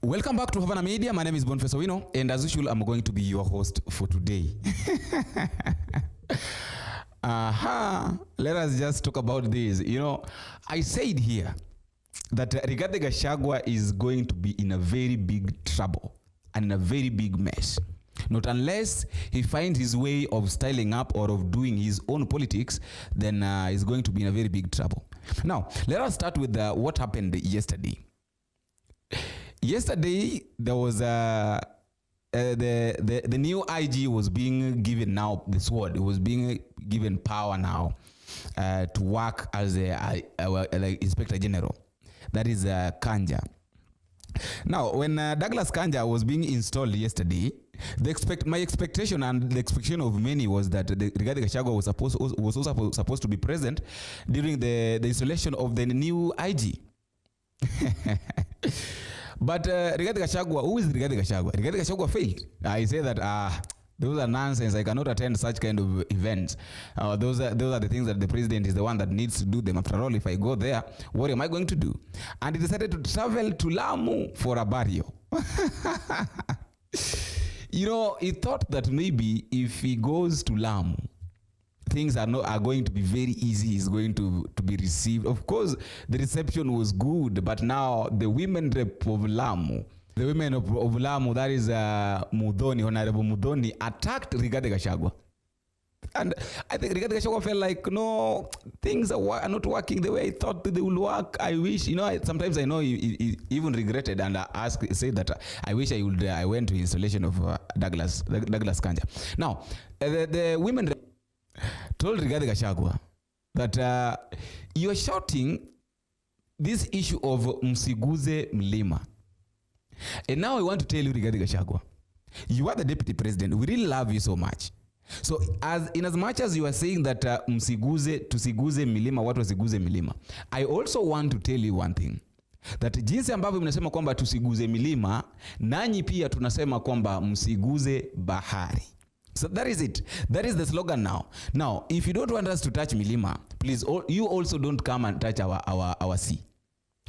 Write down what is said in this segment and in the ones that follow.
Welcome back to Havana Media. My name is Boniface Owino, and as usual, I'm going to be your host for today. Let us just talk about this. You know, I said here that Rigathi Gachagua is going to be in a very big trouble and in a very big mess. Not unless he finds his way of styling up or of doing his own politics, then he's going to be in a very big trouble. Now, let us start with what happened yesterday. Yesterday, there was the new IG was being given now the sword. It was being given power now to work as a like Inspector General. That is Kanja. Now, when Douglas Kanja was being installed yesterday, my expectation and the expectation of many was that Rigathi Gachagua was also supposed to be present during the installation of the new IG. But Rigathi Gachagua, who is Rigathi Gachagua? Rigathi Gachagua failed. I say that those are nonsense. I cannot attend such kind of events. Those are the things that the president is the one that needs to do them. After all, if I go there, what am I going to do? And he decided to travel to Lamu for a burial. You know, he thought that maybe if he goes to Lamu, things are going to be very easy. He's going to be received. Of course, the reception was good, but now the women rep of Lamu, the women of Lamu, that is Mudhoni, Honorable Mudhoni, attacked Rigathi Gachagua. And I think Rigathi Gachagua felt like, no, things are not working the way I thought they would work. I wish, you know, sometimes I know he even regretted and said that I wish I went to the installation of Douglas Kanja. Now, the women told Rigathi Gachagua that you are shouting this issue of Msiguze Mlima. And now I want to tell you, Rigathi Gachagua, you are the deputy president. We really love you so much. So as much as you are saying that tusiguze milima, what was Siguze Milima, I also want to tell you one thing. That jinsi ambavyo mnasema kwamba tusiguze milima, nanyi pia tunasema kwamba msiguze bahari. So that is it. That is the slogan now. Now, if you don't want us to touch milima, please, you also don't come and touch our sea,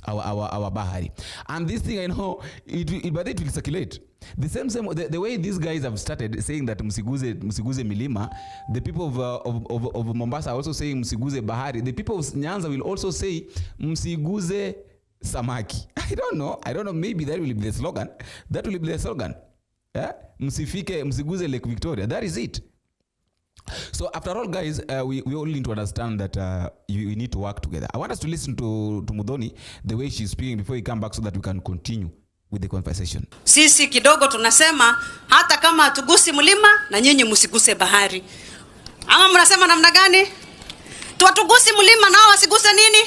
our bahari. And this thing, I know, it will circulate. The way these guys have started saying that msiguze milima, the people of Mombasa are also saying msiguze bahari. The people of Nyanza will also say msiguze samaki. I don't know. Maybe that will be the slogan. Yeah? Msiguze Lake Victoria. That is it. So after all, guys, we all need to understand that you need to work together. I want us to listen to Mudhoni, the way she's speaking, before we come back so that we can continue with the conversation. Sisi kidogo tunasema hata kama hatugusi mlima na nyinyi msiguse bahari. Ama mnasema namna gani? Tuwatugusi mlima nao wasiguse nini?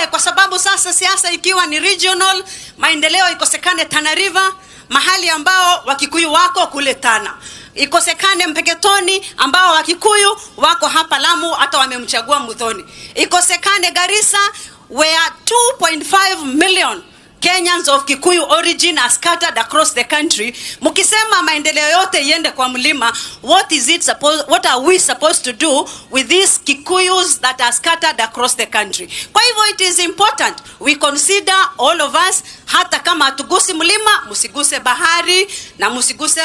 Kwa sababu sasa siasa ikiwa ni regional, maendeleo ikosekane Tana River, mahali ambao Wakikuyu wako kule Tana. Ikosekane Mpeketoni ambao Wakikuyu wako hapa Lamu hata wamemchagua Mudhoni. Ikosekane Garissa where 2.5 million Kenyans of Kikuyu origin are scattered across the country. Mukisema maendeleo yote iende kwa mlima, what are we supposed to do with these Kikuyus that are scattered across the country? Kwa hivyo it is important we consider all of us, hata kama hatugusi mlima, musiguse bahari na musiguse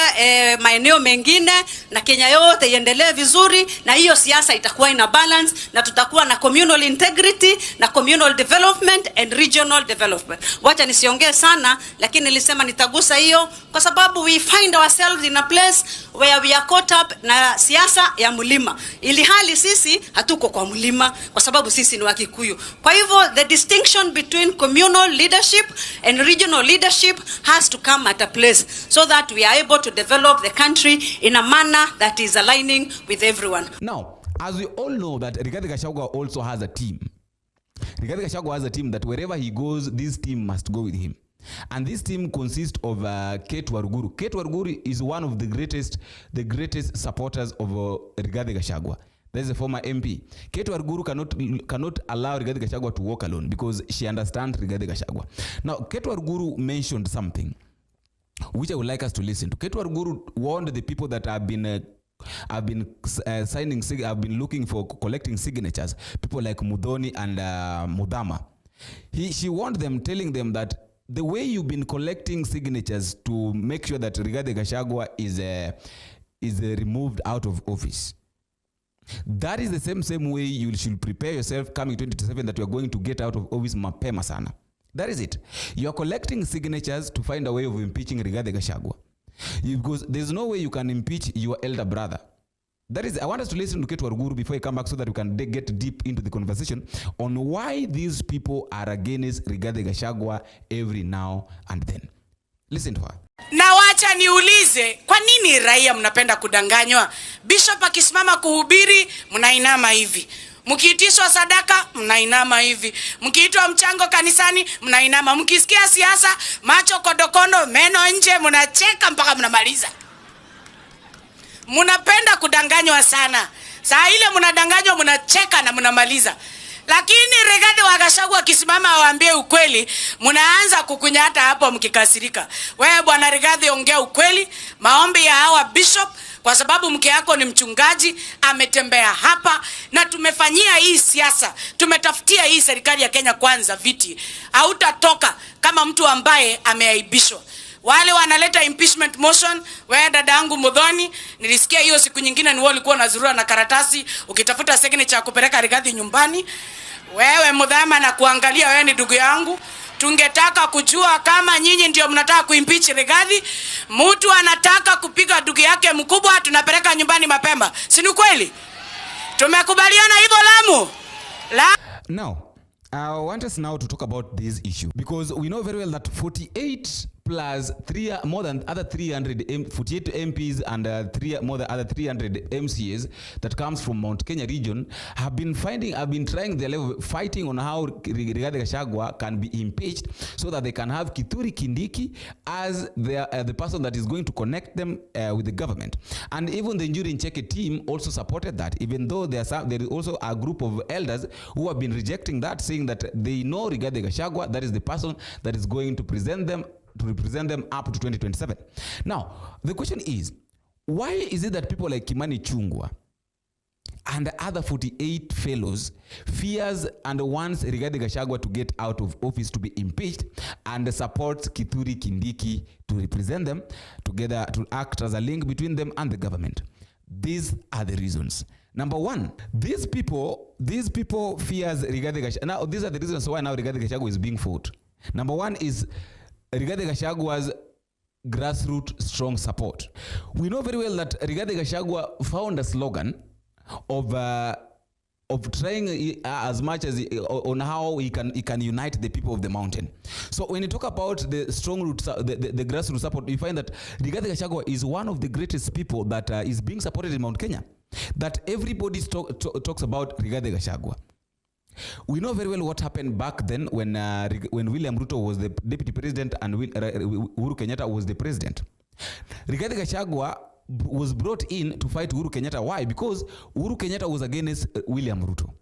maeneo mengine, na Kenya yote iendelee vizuri, na hiyo siasa itakuwa ina balance, na tutakuwa na communal integrity na communal development and regional development. Wacha nisiongee sana, lakini nilisema nitagusa hiyo kwa sababu we find ourselves in a place where we are caught up na siasa ya mlima, ili hali sisi hatuko kwa mlima kwa sababu sisi ni Wakikuyu. Kwa hivyo the distinction between communal leadership and regional leadership has to come at a place so that we are able to develop the country in a manner that is aligning with everyone. Now, as we all know that Rigathi Gachagua also has a team. Rigathi Gachagua has a team that wherever he goes, this team must go with him. And this team consists of Kate Waruguru. Kate Waruguru is one of the greatest supporters of Rigathi Gachagua. That is a former MP. Kate Waruguru cannot allow Rigathi Gachagua to walk alone because she understands Rigathi Gachagua. Now, Kate Waruguru mentioned something which I would like us to listen to. Kate Waruguru warned the people that have been looking for collecting signatures, people like Mudhoni and Mudhama. She warned them, telling them that the way you've been collecting signatures to make sure that Rigathi Gachagua is removed out of office, that is the same way you should prepare yourself coming 2027 that you are going to get out of office mapema sana. That is it. You are collecting signatures to find a way of impeaching Rigathi Gachagua. Because there's no way you can impeach your elder brother. That is, I want us to listen to Ketu Waruguru before I come back so that we can get deep into the conversation on why these people are against Rigathi Gachagua every now and then. Listen to her. Na wacha niulize, kwa nini raia mnapenda kudanganywa? Bishop akisimama kuhubiri, mnainama hivi. Mkiitishwa sadaka, mnainama hivi. Mkiitwa mchango kanisani, mnainama. Mkisikia siasa, macho kodokondo, meno nje, mnacheka mpaka mnamaliza. Mnapenda kudanganywa sana. Saa ile mnadanganywa, mnacheka na mnamaliza. Lakini Rigathi Gachagua akisimama awaambie ukweli, mnaanza kukunyata hapo mkikasirika. Wewe bwana Rigathi, ongea ukweli. Maombi ya hawa bishop, kwa sababu mke yako ni mchungaji, ametembea hapa na tumefanyia hii siasa. Tumetafutia hii serikali ya Kenya kwanza viti. Hautatoka kama mtu ambaye ameaibishwa. Wale wanaleta impeachment motion, wewe dada yangu Mudhoni, nilisikia hiyo siku nyingine ni wewe ulikuwa unazurura na karatasi ukitafuta signature ya kupeleka Rigathi nyumbani. Wewe Mudhama, na kuangalia wewe ni ndugu yangu. Tungetaka kujua kama nyinyi ndio mnataka kuimpeach Rigathi. Mtu anataka kupiga ndugu yake mkubwa, tunapeleka nyumbani mapema. Si ni kweli? Tumekubaliana hivyo Lamu? Now, I want us now to talk about this issue because we know very well that 48 plus more than other 48 MPs and more than other 300 MCAs that comes from Mount Kenya region have been trying their level, fighting on how Rigathi Gachagua can be impeached so that they can have Kithure Kindiki as the person that is going to connect them with the government. And even the Njuri Ncheke team also supported that, even though there is also a group of elders who have been rejecting that, saying that they know Rigathi Gachagua, that is the person that is going to represent them up to 2027. Now, the question is, why is it that people like Kimani Chungwa and other 48 fellows fears and wants Rigathi Gachagua to get out of office to be impeached and supports Kithure Kindiki to represent them together, to act as a link between them and the government? These are the reasons. Number one, these people fears Rigathi Gachagua. Now, these are the reasons why now Rigathi Gachagua is being fought. Number one is Rigathi Gachagua's grassroots strong support. We know very well that Rigathi Gachagua found a slogan of trying as much as on how he can unite the people of the mountain. So when you talk about the strong roots, the grassroots support, you find that Rigathi Gachagua is one of the greatest people that is being supported in Mount Kenya. That everybody talks about Rigathi Gachagua. We know very well what happened back then when William Ruto was the deputy president and Uhuru Kenyatta was the president. Rigathi Gachagua was brought in to fight Uhuru Kenyatta. Why? Because Uhuru Kenyatta was against William Ruto.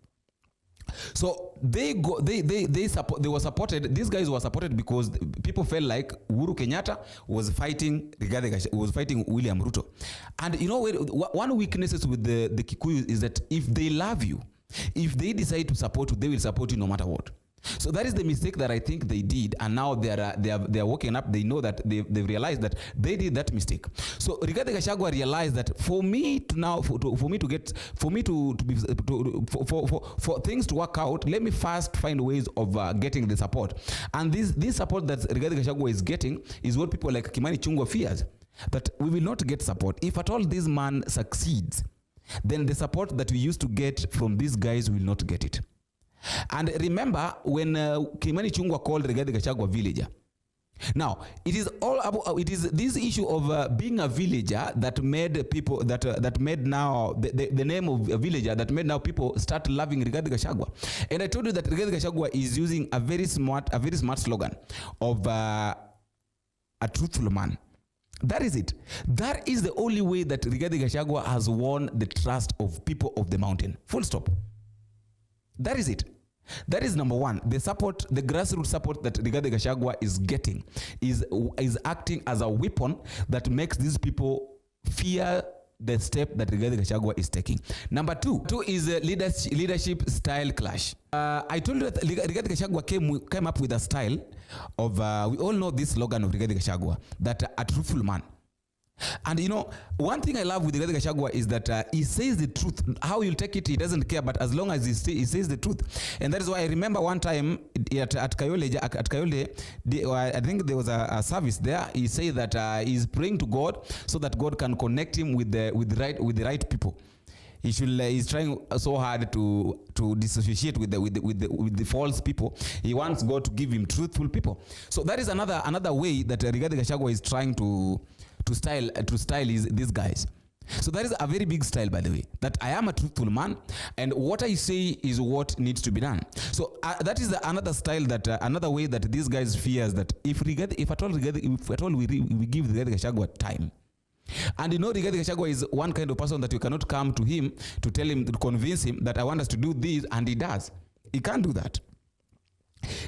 So they were supported. These guys were supported because people felt like Uhuru Kenyatta was fighting William Ruto. And you know, one weaknesses with the Kikuyu is that if they love you, if they decide to support you, they will support you no matter what. So that is the mistake that I think they did, and now they are waking up. They know that they've realized that they did that mistake. So Rigathi Gachagua realized that for things to work out, let me first find ways of getting the support. And this support that Rigathi Gachagua is getting is what people like Kimani Chungwa fears, that we will not get support. If at all this man succeeds, then the support that we used to get from these guys will not get it. And remember when Kimani Chungwa called Rigathi Gachagua villager. Now, it is this issue of being a villager that made people that made now the name of a villager that made now people start loving Rigathi Gachagua. And I told you that Rigathi Gachagua is using a very smart slogan of a truthful man. That is it. That is the only way that Rigathi Gachagua has won the trust of people of the mountain. Full stop. That is it. That is number one. The support, the grassroots support that Rigathi Gachagua is getting is acting as a weapon that makes these people fear the step that Rigathi Gachagua is taking. Number two is a leadership style clash. I told you that Rigathi Gachagua came up with a style of, we all know this slogan of Rigathi Gachagua, that a truthful man. And you know, one thing I love with Rigathi Gachagua is that he says the truth. How you'll take it, he doesn't care, but as long as he says the truth. And that is why I remember one time at Kayole, I think there was a service there. He said that he's praying to God so that God can connect him with the right people. He's trying so hard to dissociate with the false people. He wants God to give him truthful people. So that is another way that Rigathi Gachagua is trying to style these guys. So that is a very big style, by the way, that I am a truthful man and what I say is what needs to be done. So that is another style, that another way that these guys fears that if at all we give Rigathi Gachagua time. And you know, Rigathi Gachagua is one kind of person that you cannot come to him to tell him, to convince him that I want us to do this, and he does. He can't do that.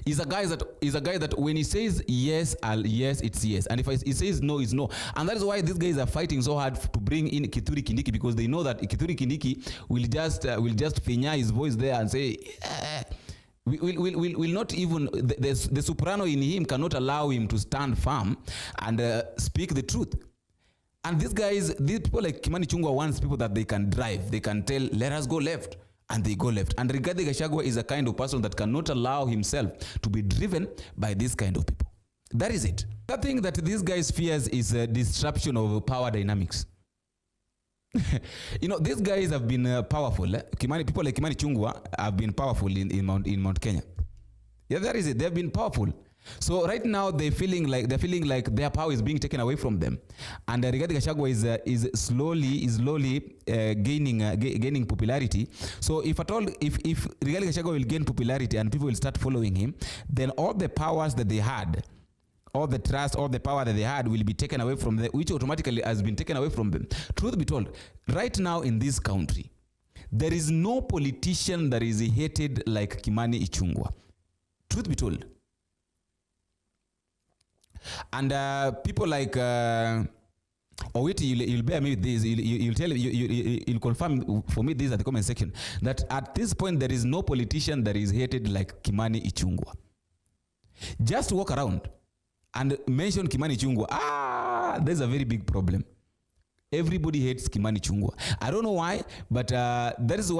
He's a guy that when he says yes, yes, it's yes, and if he says no, it's no. And that is why these guys are fighting so hard to bring in Kithure Kindiki, because they know that Kithure Kindiki will just finya his voice there and say, will not even, the soprano in him cannot allow him to stand firm and speak the truth. And these people like Kimani Ichung'wah wants people that they can drive, they can tell, let us go left. And they go left. And Rigathi Gachagua is a kind of person that cannot allow himself to be driven by this kind of people. That is it. The thing that these guys fears is a disruption of power dynamics. You know, these guys have been powerful. People like Kimani Ichung'wah have been powerful in Mount Kenya. Yeah, that is it. They've been powerful. So right now they're feeling like their power is being taken away from them, and Rigathi Gachagua is slowly gaining popularity. So if Rigathi Gachagua will gain popularity and people will start following him, then all the powers that they had, all the trust, all the power that they had will be taken away from them, which automatically has been taken away from them. Truth be told, right now in this country, there is no politician that is hated like Kimani Ichung'wah. Truth be told. And people like Owiti, you'll bear me with this. You'll confirm for me this at the comment section, that at this point there is no politician that is hated like Kimani Ichung'wah. Just walk around and mention Kimani Ichung'wah. There's a very big problem. Everybody hates Kimani Ichung'wah. I don't know why, but there is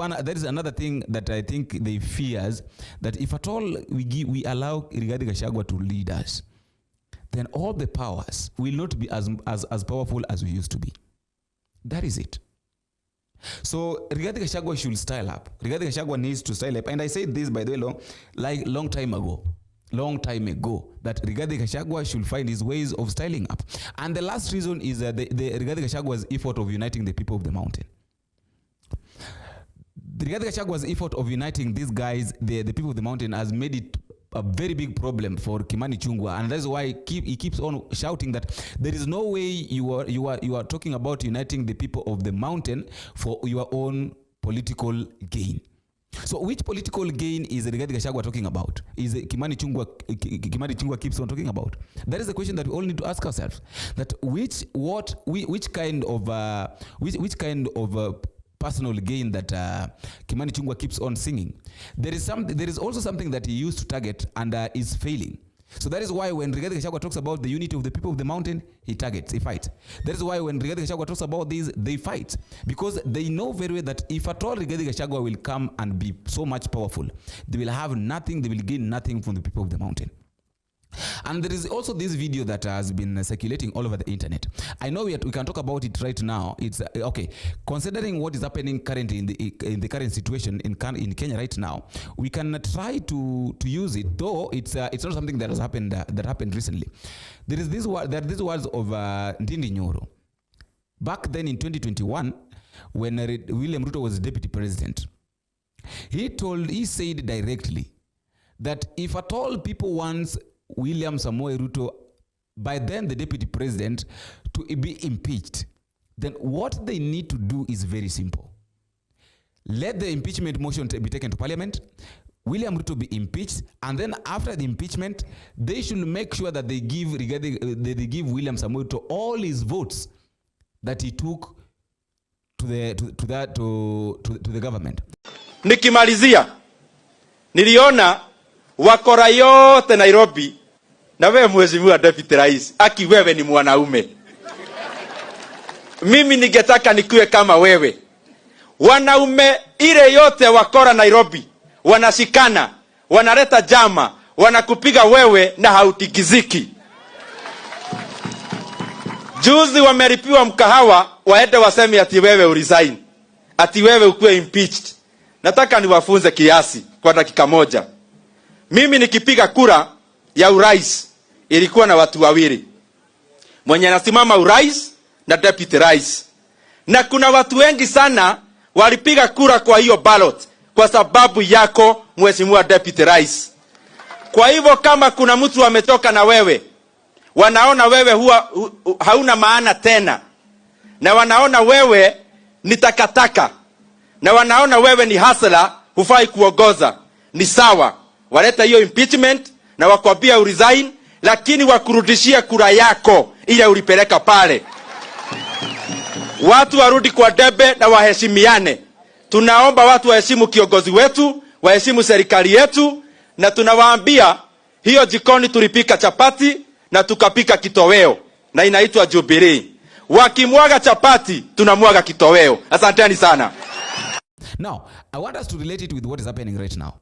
another thing that I think they fears, that if at all we allow Rigathi Gachagua to lead us, then all the powers will not be as powerful as we used to be. That is it. So Rigathi Gachagua should style up. Rigathi Gachagua needs to style up. And I said this, by the way, long time ago, that Rigathi Gachagua should find his ways of styling up. And the last reason is the Rigathi Gachagua's effort of uniting the people of the mountain. The Rigathi Gachagua's effort of uniting these guys, the people of the mountain, has made it a very big problem for Kimani Ichung'wah, and that's why he keeps on shouting that there is no way you are talking about uniting the people of the mountain for your own political gain. So which political gain is Rigathi Gachagua talking about? Is Kimani Ichung'wah keeps on talking about? That is the question that we all need to ask ourselves. That which kind of personal gain that Kimani Ichung'wah keeps on singing. There is also something that he used to target and is failing. So that is why when Rigathi Gachagua talks about the unity of the people of the mountain, he targets, he fights. That is why when Rigathi Gachagua talks about this, they fight. Because they know very well that if at all Rigathi Gachagua will come and be so much powerful, they will have nothing, they will gain nothing from the people of the mountain. And there is also this video that has been circulating all over the internet. I know we can talk about it right now. It's okay. Considering what is happening currently in the current situation in Kenya right now, we can try to use it, though it's not something that has happened that happened recently. There are these words of Ndindi Nyoro. Back then in 2021, when William Ruto was deputy president, he said directly that if at all people want William Samoei Ruto, by then the deputy president, to be impeached, then what they need to do is very simple. Let the impeachment motion be taken to parliament, William Ruto be impeached, and then after the impeachment, they should make sure that they give William Samoei Ruto all his votes that he took the government. Nikimalizia, niliona wakora yote Nairobi na wewe mheshimiwa deputy rais, aki wewe ni mwanaume. Mimi ningetaka nikuwe kama wewe. Wanaume ile yote wakora Nairobi wanashikana, wanaleta jama, wanakupiga wewe na hautikiziki. Juzi wameripiwa mkahawa, waende waseme ati wewe uresign, ati wewe ukuwe impeached. Nataka niwafunze kiasi kwa dakika moja. Mimi nikipiga kura ya urais ilikuwa na watu wawili, mwenye anasimama urais na deputy rais, na kuna watu wengi sana walipiga kura kwa hiyo ballot kwa sababu yako mheshimiwa deputy rais. Kwa hivyo kama kuna mtu ametoka na wewe, wanaona wewe hauna maana tena, na wanaona wewe ni takataka, na wanaona wewe ni hasla, hufai kuongoza, ni sawa, waleta hiyo impeachment na wakwambia uresign, lakini wakurudishia kura yako ile ulipeleka pale. Watu warudi kwa debe na waheshimiane. Tunaomba watu waheshimu kiongozi wetu, waheshimu serikali yetu, na tunawaambia hiyo jikoni tulipika chapati na tukapika kitoweo na inaitwa Jubilee. Wakimwaga chapati, tunamwaga kitoweo. Asanteni sana. Now, I want us to relate it with what is happening right now.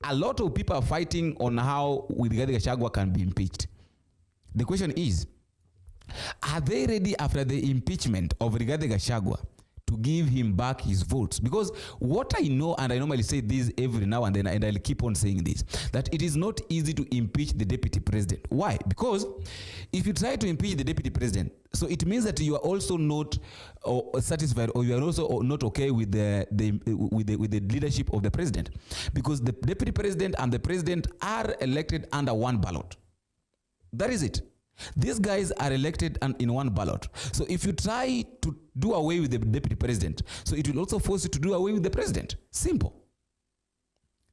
A lot of people are fighting on how Gachagua can be impeached. The question is, are they ready after the impeachment of Gachagua to give him back his votes? Because what I know, and I normally say this every now and then, and I'll keep on saying this, that it is not easy to impeach the deputy president. Why? Because if you try to impeach the deputy president, so it means that you are also not satisfied, or you are also not okay with the leadership of the president, because the deputy president and the president are elected under one ballot. That is it. These guys are elected in one ballot. So if you try to do away with the deputy president, so it will also force you to do away with the president. Simple.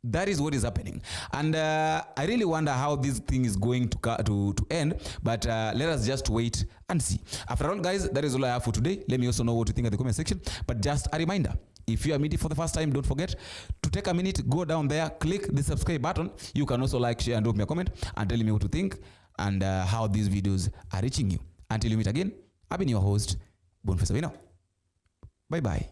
That is what is happening. And I really wonder how this thing is going to end. But let us just wait and see. After all, guys, that is all I have for today. Let me also know what you think in the comment section. But just a reminder, if you are meeting for the first time, don't forget to take a minute, go down there, click the subscribe button. You can also like, share, and drop me a comment and tell me what you think and how these videos are reaching you. Until you meet again, I've been your host, Boniface. Bye-bye.